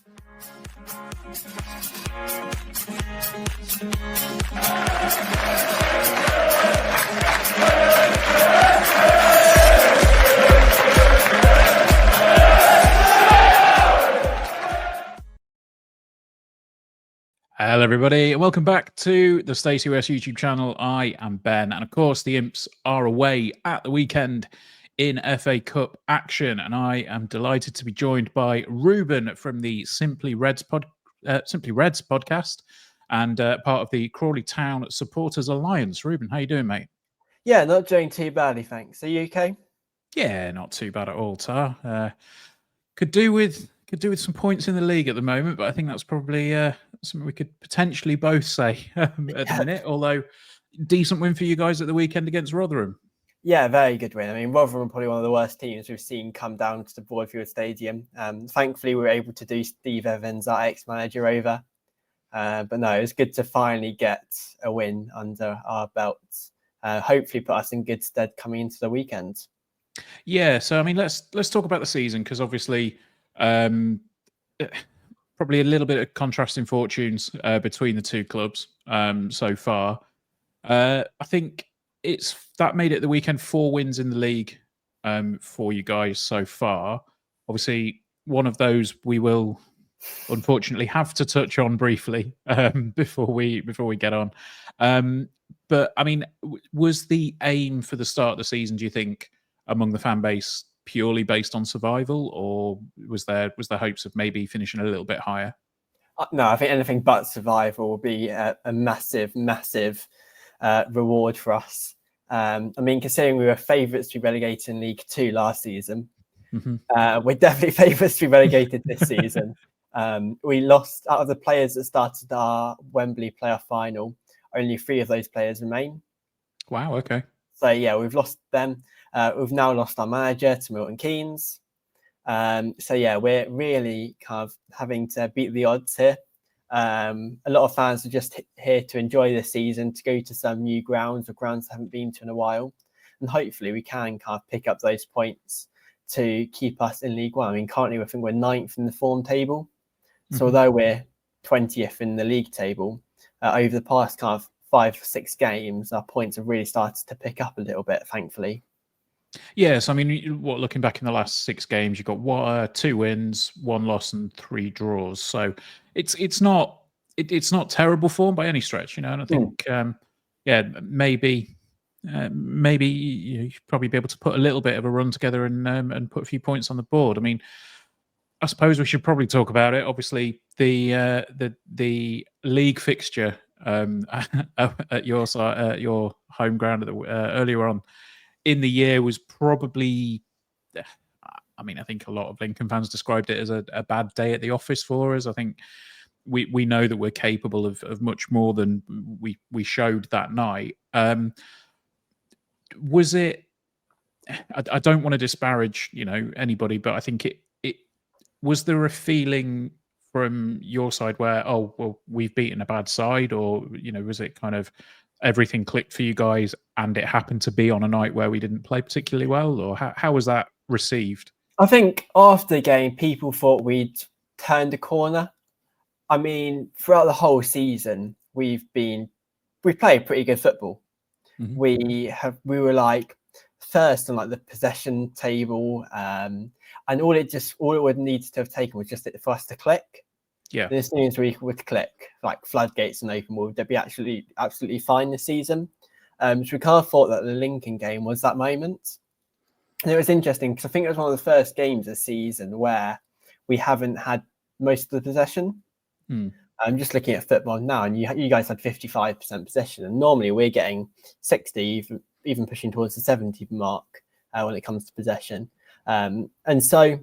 Hello, everybody, and welcome back to the Stacey US YouTube channel. I am Ben, and of course, the Imps are away at the weekend in FA Cup action, and I am delighted to be joined by Reuben from the Simply Reds podcast and part of the Crawley Town Supporters Alliance. Reuben, how you doing, mate? Yeah, not doing too badly, thanks. Are you okay? Yeah, not too bad at all, Tar. Could do with some points in the league at the moment, but I think that's probably something we could potentially both say at the minute. Although, decent win for you guys at the weekend against Rotherham. Yeah, very good win. I mean, Rotherham are probably one of the worst teams we've seen come down to the Broadfield Stadium. Thankfully, we were able to do Steve Evans, our ex-manager, over. But no, it was good to finally get a win under our belts. Hopefully, put us in good stead coming into the weekend. Yeah, so I mean, let's talk about the season, because obviously, probably a little bit of contrasting fortunes between the two clubs so far. I think that made it the weekend 4 wins in the league for you guys so far. Obviously, one of those we will unfortunately have to touch on briefly before we get on. But I mean, was the aim for the start of the season, do you think, among the fan base purely based on survival, or was there hopes of maybe finishing a little bit higher? No, I think anything but survival will be a massive reward for us. I mean, considering we were favourites to be relegated in League 2 last season, we're definitely favourites to be relegated this season. We lost out of the players that started our Wembley playoff final. Only 3 of those players remain. Wow. Okay. So yeah, we've lost them. We've now lost our manager to Milton Keynes. So yeah, we're really kind of having to beat the odds here. A lot of fans are just here to enjoy this season, to go to some new grounds or grounds they haven't been to in a while, and hopefully we can kind of pick up those points to keep us in League One. I mean, currently I think we're 9th in the form table. So although we're 20th in the league table, over the past kind of 5 or 6 games, our points have really started to pick up a little bit, thankfully. Yes, I mean, looking back in the last 6 games, you've got 2 wins, 1 loss, and 3 draws. So it's not terrible form by any stretch, you know. And I think, maybe you should probably be able to put a little bit of a run together and put a few points on the board. I mean, I suppose we should probably talk about it. Obviously, the league fixture at your side, your home ground earlier on in the year was probably, I mean, I think a lot of Lincoln fans described it as a bad day at the office for us. I think we know that we're capable of much more than we showed that night. Was it? I don't want to disparage, anybody, but I think it was there a feeling from your side where, oh, well, we've beaten a bad side, or was it kind of everything clicked for you guys and it happened to be on a night where we didn't play particularly well, or how was that received? I think after the game, people thought we'd turned a corner. I mean, throughout the whole season, we played pretty good football. We were like first on like the possession table, and all it would need to have taken was just for us to click. Yeah. And as soon as we would click, like floodgates and open, we'd be absolutely fine this season. So we kind of thought that the Lincoln game was that moment. And it was interesting because I think it was one of the first games this season where we haven't had most of the possession. I'm just looking at football now, and you guys had 55% possession, and normally we're getting 60, even pushing towards the 70 mark when it comes to possession. And so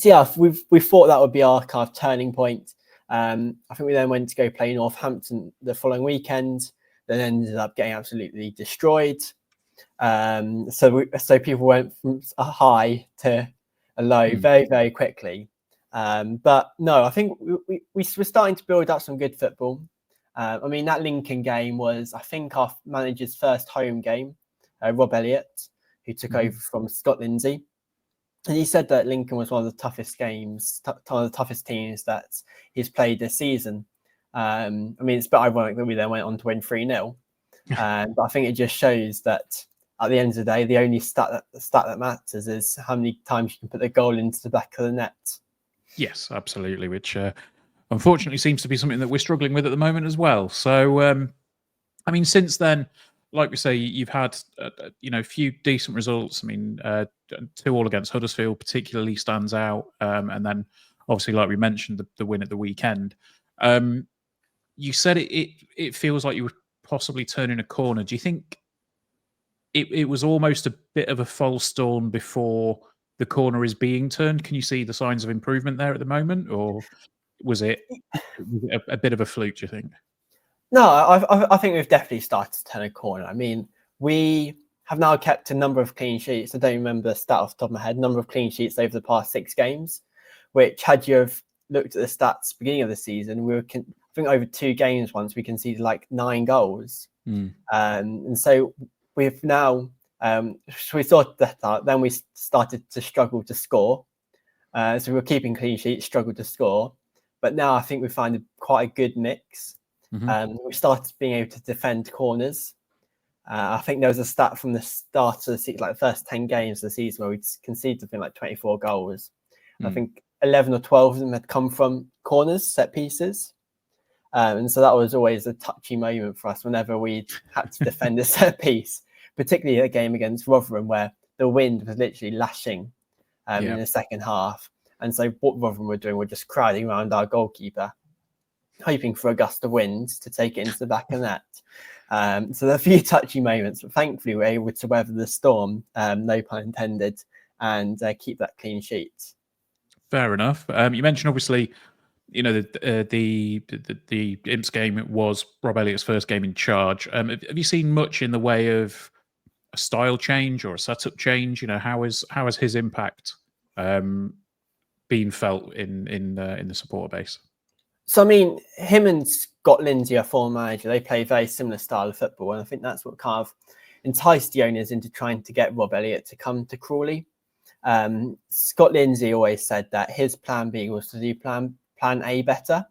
yeah, we thought that would be our kind of turning point. I think we then went to go play Northampton the following weekend, then ended up getting absolutely destroyed. So people went from a high to a low very, very quickly. But no, I think we were starting to build up some good football. I mean, that Lincoln game was, I think, our manager's first home game, Rob Elliott, who took over from Scott Lindsay. And he said that Lincoln was one of the toughest games, one of the toughest teams that he's played this season. I mean, it's a bit ironic that we then went on to win 3-0. But I think it just shows that at the end of the day, the only stat that matters is how many times you can put the goal into the back of the net. Yes, absolutely, which unfortunately seems to be something that we're struggling with at the moment as well. So, I mean, since then, like we say, you've had a few decent results. I mean, 2 all against Huddersfield particularly stands out, and then obviously, like we mentioned, the win at the weekend. You said it feels like you were possibly turning a corner. Do you think it was almost a bit of a false dawn before the corner is being turned? Can you see the signs of improvement there at the moment, or was it a bit of a fluke, do you think? No, I think we've definitely started to turn a corner. I mean, we have now kept a number of clean sheets. I don't remember the stat off the top of my head, number of clean sheets over the past 6 games, which had you have looked at the stats beginning of the season, we were, I think over 2 games once we conceded like 9 goals. And so we've now, we sorted that out. Then we started to struggle to score. So we were keeping clean sheets, struggled to score. But now I think we find quite a good mix. We started being able to defend corners. I think there was a stat from the start of the season, like the first 10 games of the season, where we conceded something like 24 goals. I think 11 or 12 of them had come from corners, set pieces. And so that was always a touchy moment for us whenever we had to defend a set piece, particularly a game against Rotherham where the wind was literally lashing in the second half. And so what Rotherham were doing were just crowding around our goalkeeper, hoping for a gust of wind to take it into the back of the net. So there are a few touchy moments, but thankfully we're able to weather the storm, no pun intended, and keep that clean sheet. Fair enough. You mentioned obviously, the Imps game. It was Rob Elliott's first game in charge. Have you seen much in the way of a style change or a setup change? How has his impact been felt in the supporter base? So, I mean, him and Scott Lindsay, our former manager, they play a very similar style of football. And I think that's what kind of enticed the owners into trying to get Rob Elliott to come to Crawley. Scott Lindsay always said that his plan B was to do plan A better.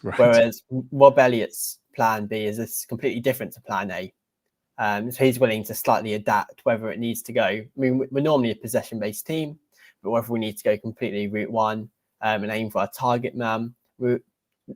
Right. Whereas Rob Elliott's plan B is completely different to plan A. So he's willing to slightly adapt whether it needs to go. I mean, we're normally a possession-based team, but whether we need to go completely route one and aim for our target man.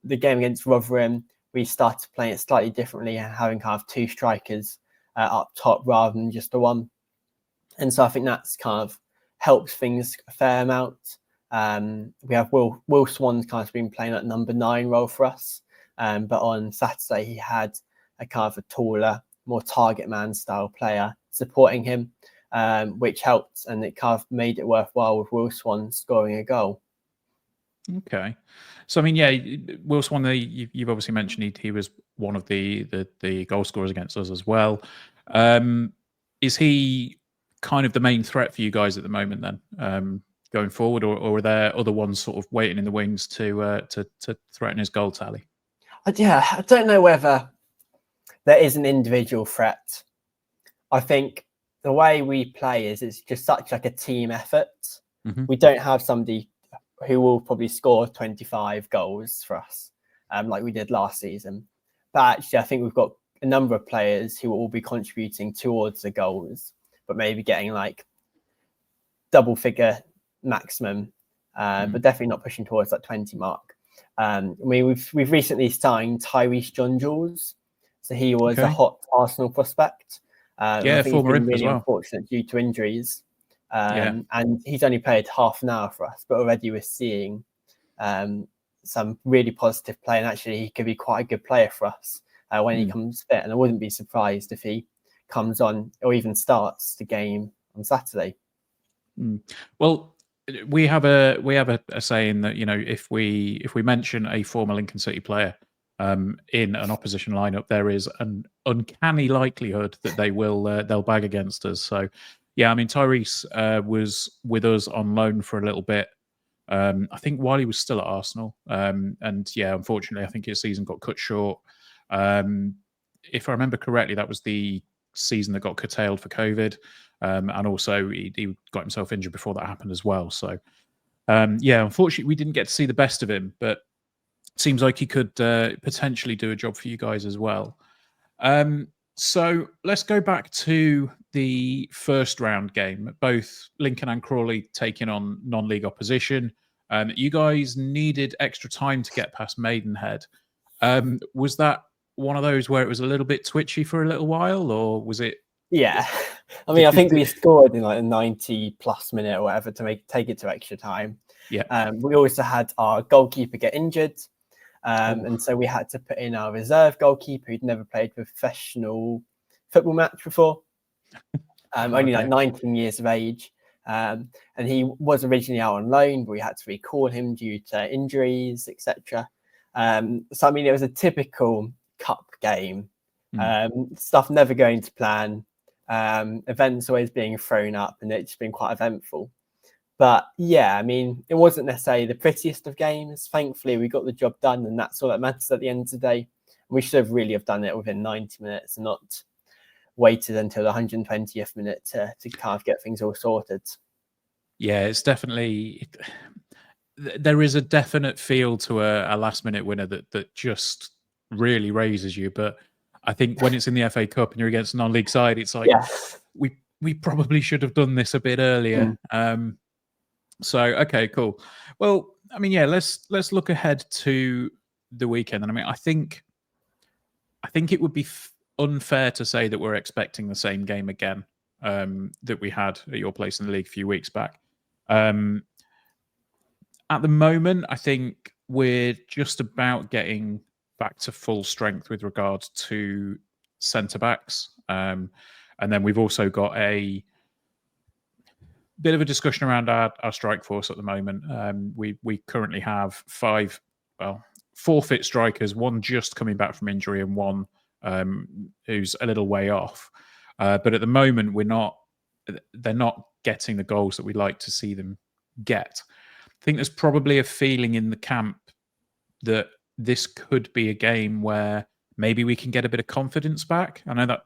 The game against Rotherham, we started playing it slightly differently, having kind of 2 strikers up top rather than just the one. And so I think that's kind of helps things a fair amount. We have Will Swan's kind of been playing that number 9 role for us. But on Saturday, he had a kind of a taller, more target man style player supporting him, which helped, and it kind of made it worthwhile with Will Swan scoring a goal. Okay. So, I mean, Will Swan, you've obviously mentioned he was one of the goal scorers against us as well. Is he kind of the main threat for you guys at the moment then, going forward, or are there other ones sort of waiting in the wings to threaten his goal tally? I don't know whether there is an individual threat. I think the way we play it's just such like a team effort. We don't have somebody who will probably score 25 goals for us, like we did last season. But actually, I think we've got a number of players who will all be contributing towards the goals, but maybe getting like double figure maximum, but definitely not pushing towards that 20 mark. We've recently signed Tyrese John Jules. So he was a hot Arsenal prospect. I think former he's been Imp really as well. Unfortunate due to injuries. And he's only played half an hour for us, but already we're seeing some really positive play. And actually, he could be quite a good player for us when he comes fit. And I wouldn't be surprised if he comes on or even starts the game on Saturday. Well, we have a saying that if we mention a former Lincoln City player in an opposition lineup, there is an uncanny likelihood that they'll bag against us. So. Yeah, I mean, Tyrese was with us on loan for a little bit, I think while he was still at Arsenal. And yeah, unfortunately, I think his season got cut short. If I remember correctly, that was the season that got curtailed for COVID, and also he got himself injured before that happened as well. So unfortunately we didn't get to see the best of him, but it seems like he could potentially do a job for you guys as well. So let's go back to the first round game. Both Lincoln and Crawley taking on non-league opposition. You guys needed extra time to get past Maidenhead. Was that one of those where it was a little bit twitchy for a little while, or was it? Yeah, I mean, I think we scored in like a 90+ minute or whatever to take it to extra time. Yeah. We also had our goalkeeper get injured. And so we had to put in our reserve goalkeeper who'd never played a professional football match before, only like 19 years of age. And he was originally out on loan, but we had to recall him due to injuries, etc. So, I mean, it was a typical cup game. Stuff never going to plan. Events always being thrown up, and it's been quite eventful. But yeah, I mean, it wasn't necessarily the prettiest of games. Thankfully, we got the job done, and that's all that matters at the end of the day. We should have really have done it within 90 minutes and not waited until the 120th minute to kind of get things all sorted. Yeah, it's definitely, there is a definite feel to a last minute winner that just really raises you. But I think when it's in the FA Cup and you're against a non-league side, it's like, we probably should have done this a bit earlier. So, okay, cool. Well, I mean, yeah, let's look ahead to the weekend. And I mean, I think it would be unfair to say that we're expecting the same game again that we had at your place in the league a few weeks back. At the moment, I think we're just about getting back to full strength with regards to centre-backs. And then we've also got a bit of a discussion around our strike force at the moment. We currently have four fit strikers, one just coming back from injury and one who's a little way off. But at the moment, they're not getting the goals that we'd like to see them get. I think there's probably a feeling in the camp that this could be a game where maybe we can get a bit of confidence back. I know that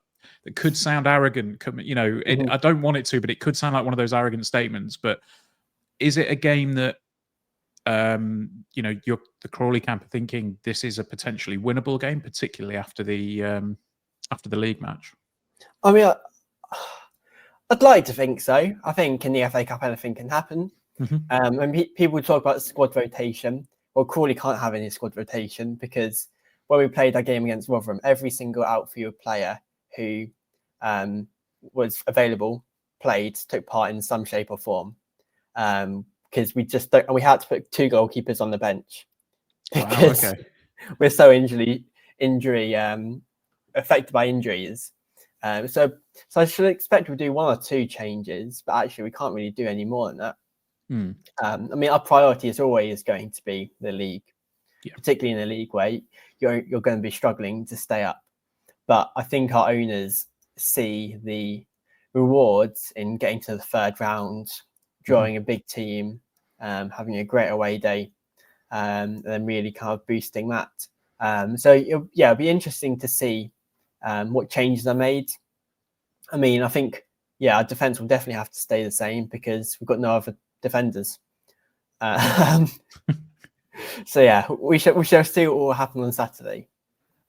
could sound arrogant, I don't want it to, but it could sound like one of those arrogant statements. But is it a game that, the Crawley camp are thinking this is a potentially winnable game, particularly after the league match? I mean, I'd like to think so. I think in the FA Cup, anything can happen. When people talk about squad rotation, well, Crawley can't have any squad rotation because when we played our game against Rotherham, every single outfield player who was available took part in some shape or form. Because we just don't, and we had to put 2 goalkeepers on the bench because we're so injury affected by injuries. So I should expect we'll do 1 or 2 changes, but actually we can't really do any more than that. I mean, our priority is always going to be the league, particularly in a league where you're going to be struggling to stay up. But I think our owners see the rewards in getting to the 3rd round, drawing a big team, having a great away day, and then really kind of boosting that. So it'll be interesting to see what changes are made. I mean, I think, our defence will definitely have to stay the same because we've got no other defenders. So we shall see what will happen on Saturday.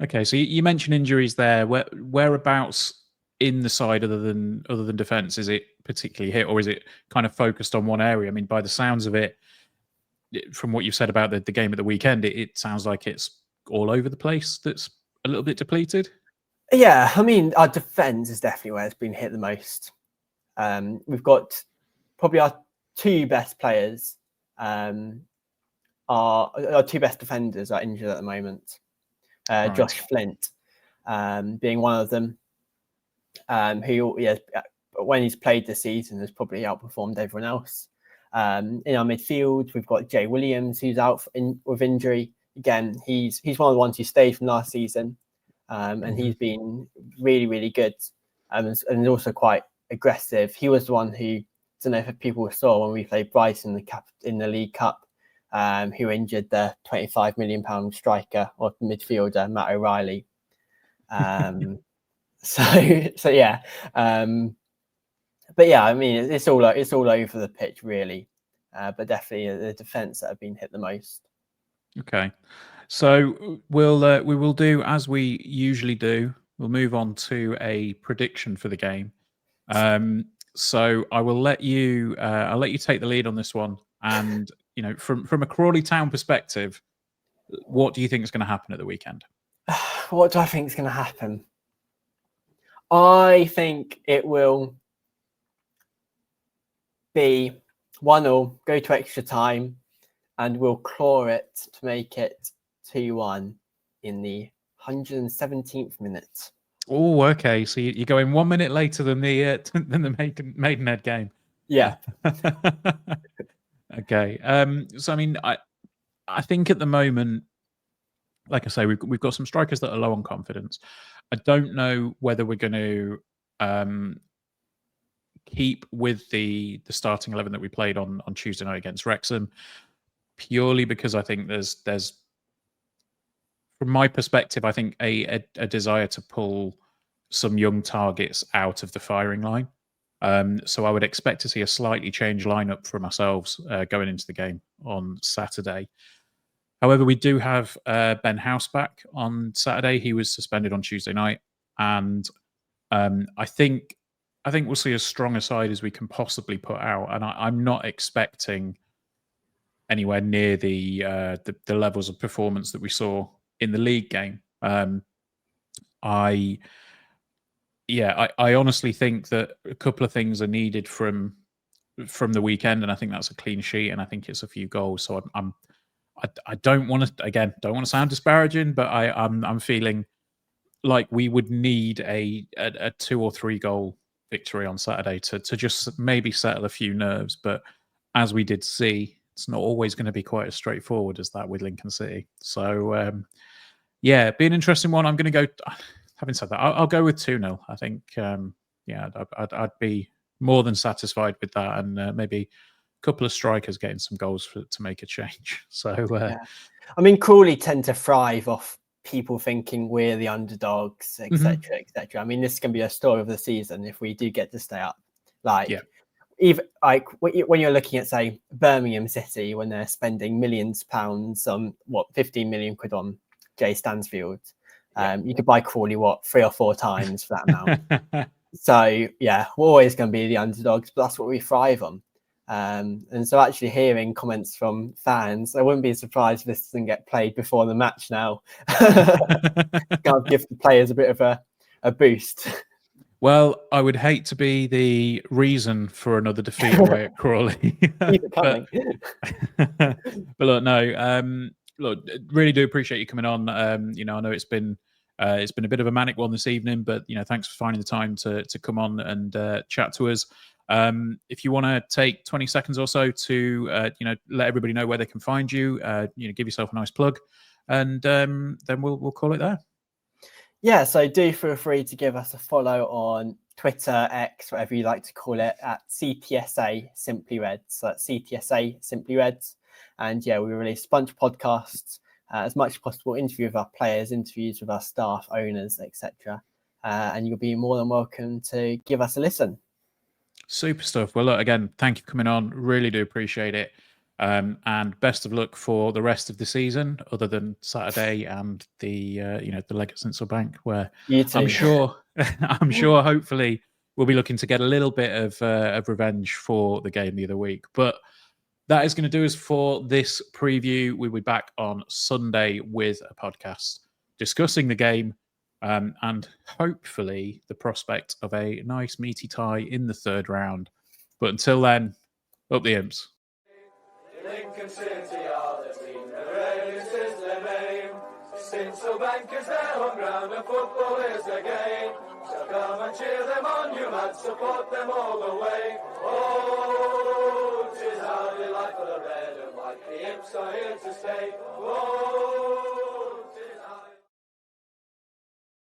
Okay, so you mentioned injuries there. Whereabouts in the side, other than defence, is it particularly hit, or is it kind of focused on one area? I mean, by the sounds of it, from what you've said about the game at the weekend, it sounds like it's all over the place. That's a little bit depleted. Yeah, I mean, our defence is definitely where it's been hit the most. We've got probably our 2 best players. Our 2 best defenders are injured at the moment. Josh Flint being one of them, who when he's played this season has probably outperformed everyone else. In our midfield, we've got Jay Williams, who's out with injury. Again, he's one of the ones who stayed from last season, and he's been really, really good, and also quite aggressive. He was the one who, I don't know if people saw when we played Brighton in the League Cup, who injured the £25 million striker or midfielder Matt O'Reilly. So yeah. But yeah, I mean, it's all over the pitch really, but definitely the defence that have been hit the most. Okay, so we will do as we usually do. We'll move on to a prediction for the game. So I'll let you take the lead on this one. And from a Crawley Town perspective, what do you think is going to happen at the weekend? What do I think is going to happen? I think it will be 1-1, go to extra time, and we'll claw it to make it 2-1 in the 117th minute. Oh, okay. So you're going 1 minute later than the Maidenhead game. Yeah. Okay. So I mean, I think at the moment, like I say, we've got some strikers that are low on confidence. I don't know whether we're going to keep with the starting 11 that we played on Tuesday night against Wrexham, purely because I think there's from my perspective, I think a desire to pull some young targets out of the firing line. So I would expect to see a slightly changed lineup from ourselves going into the game on Saturday. However, we do have Ben House back on Saturday. He was suspended on Tuesday night, and I think we'll see as strong a side as we can possibly put out. And I'm not expecting anywhere near the levels of performance that we saw in the league game. I honestly think that a couple of things are needed from the weekend, and I think that's a clean sheet, and I think it's a few goals. So I don't want to sound disparaging, but I'm feeling like we would need a 2 or 3 goal victory on Saturday to just maybe settle a few nerves. But as we did see, it's not always going to be quite as straightforward as that with Lincoln City. So yeah, be an interesting one. I'm going to go. Having said that, I'll go with 2-0. I think I'd be more than satisfied with that, and maybe a couple of strikers getting some goals to make a change. So I mean, Crawley tend to thrive off people thinking we're the underdogs, etc., etc. I mean, this can be a story of the season if we do get to stay up. Even like when you're looking at, say, Birmingham City, when they're spending millions of pounds on 15 million quid on Jay Stansfield, you could buy Crawley 3 or 4 times for that amount. So yeah, we're always going to be the underdogs, but that's what we thrive on. And so actually hearing comments from fans, I wouldn't be surprised if this doesn't get played before the match now. Gotta give the players a bit of a boost. Well, I would hate to be the reason for another defeat away at Crawley. Keep it coming. But look, no, look, really do appreciate you coming on. I know it's been a bit of a manic one this evening, but thanks for finding the time to come on and chat to us. If you want to take 20 seconds or so to let everybody know where they can find you, give yourself a nice plug, and then we'll call it there. Yeah, so do feel free to give us a follow on Twitter, X, whatever you like to call it, at CTSA Simply Reds. So that's CTSA Simply Reds. And yeah, we release a bunch of podcasts, as much as possible, interview with our players, interviews with our staff, owners, etc. And you'll be more than welcome to give us a listen. Super stuff. Well, look, again, thank you for coming on. Really do appreciate it. And best of luck for the rest of the season, other than Saturday and the leg at Sincil Bank, where I'm sure hopefully we'll be looking to get a little bit of revenge for the game the other week. But that is going to do us for this preview. We'll be back on Sunday with a podcast discussing the game and hopefully the prospect of a nice meaty tie in the 3rd round. But until then, up the Imps. Lincoln City are the team, the race is their name. Sincil Bank is their home ground and football is their game. So come and cheer them on, you lads, support them all the way. Oh, 'tis our delight for the red and white, the Imps are here to stay. Oh,